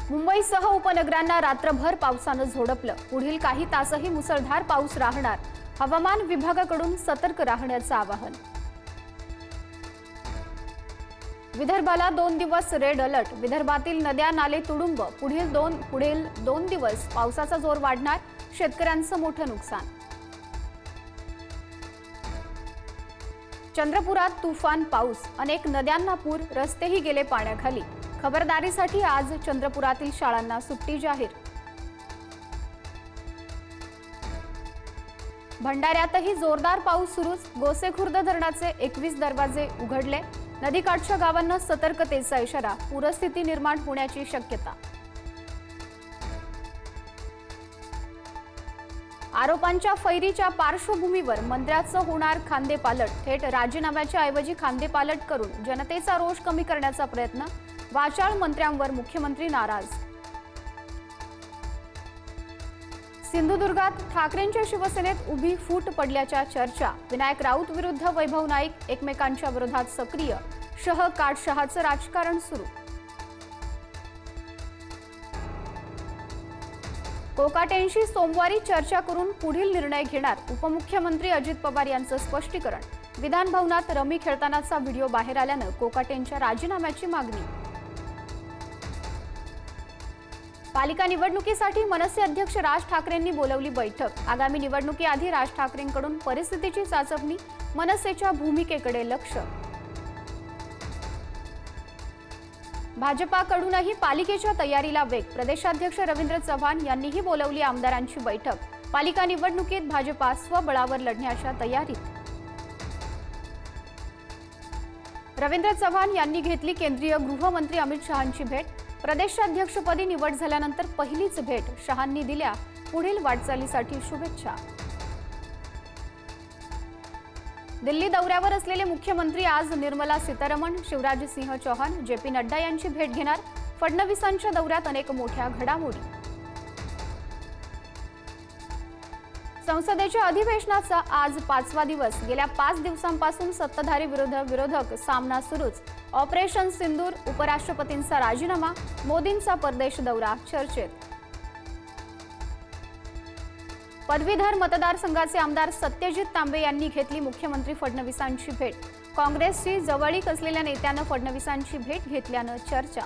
मुंबईसह उपनगरांना रात्रभर पावसानं झोडपलं। पुढील काही तासही मुसळधार पाऊस राहणार। हवामान विभागाकडून सतर्क राहण्याचं आवाहन। विदर्भाला 2 दिवस रेड अलर्ट। विदर्भातील नद्या नाले तुडुंब। पुढील दोन दिवस पावसाचा जोर वाढणार। शेतकऱ्यांचं मोठं नुकसान। चंद्रपुरात तुफान पाऊस। अनेक नद्यांना पूर, रस्तेही गेले पाण्याखाली। खबरदारीसाठी आज चंद्रपुरातील शाळांना सुट्टी जाहीर। भंडाऱ्यातही जोरदार पाऊस सुरूच। गोसेखुर्द धरणाचे 21 दरवाजे उघडले। नदीकाठच्या गावांना सतर्कतेचा इशारा। पूरस्थिती निर्माण होण्याची शक्यता। आरोपांच्या फैरीच्या पार्श्वभूमीवर मंत्र्याचं होणार खांदेपालट। थेट राजीनाम्याच्या ऐवजी खांदेपालट करून जनतेचा रोष कमी करण्याचा प्रयत्न। वाचाळ मंत्र्यांवर मुख्यमंत्री नाराज। सिंधुदुर्गात ठाकरेंच्या शिवसेनेत उभी फूट पडल्याच्या चर्चा। विनायक राऊत विरुद्ध वैभव नाईक एकमेकांच्या विरोधात सक्रिय। शह काटशहाचं राजकारण सुरू। कोकाटेंशी सोमवारी चर्चा करून पुढील निर्णय घेणार। उपमुख्यमंत्री अजित पवार यांचं स्पष्टीकरण। विधान भवनात रमी खेळतानाचा व्हिडिओ बाहेर आल्यानं कोकाटेंच्या राजीनाम्याची मागणी। पालिका निवडणुकीसाठी मनसे अध्यक्ष राज ठाकरेंनी बोलावली बैठक। आगामी निवडणुकीआधी राज ठाकरेंकडून परिस्थितीची चाचपणी। मनसेच्या भूमिकेकडे लक्ष। भाजपाकडूनही पालिकेच्या तयारीला वेग। प्रदेशाध्यक्ष रवींद्र चव्हाण यांनीही बोलावली आमदारांची बैठक। पालिका निवडणुकीत भाजपा स्वबळावर लढण्याच्या तयारीत। रवींद्र चव्हाण यांनी घेतली केंद्रीय गृहमंत्री अमित शहांची भेट। प्रदेशाध्यक्षपदी निवड झाल्यानंतर पहिलीच भेट। शहांनी दिल्या पुढील वाटचालीसाठी शुभेच्छा। दिल्ली दौऱ्यावर असलेले मुख्यमंत्री आज निर्मला सीतारमण, शिवराज सिंह चौहान, जेपी नड्डा यांची भेट घेणार। फडणवीसांच्या दौऱ्यात अनेक मोठ्या घडामोडी। संसदेच्या अधिवेशनाचा आज 5वा दिवस। गेल्या 5 दिवसांपासून सत्ताधारी विरोधक सामना सुरूच। ऑपरेशन सिंदूर, उपराष्ट्रपतींचा राजीनामा, मोदींचा परदेश दौरा चर्चेत। पदवीधर मतदारसंघाचे आमदार सत्यजित तांबे यांनी घेतली मुख्यमंत्री फडणवीसांची भेट। काँग्रेसची जवळीक असलेल्या नेत्यानं फडणवीसांची भेट घेतल्यानं चर्चा।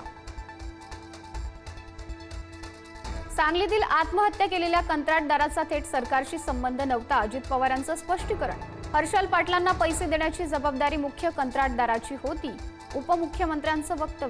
सांगलीतील आत्महत्या केलेल्या कंत्राटदाराचा थेट सरकारशी संबंध नव्हता। अजित पवारांचं स्पष्टीकरण। हर्षल पाटलांना पैसे देण्याची जबाबदारी मुख्य कंत्राटदाराची होती। उपमुख्यमंत्र्यांचं वक्तव्य।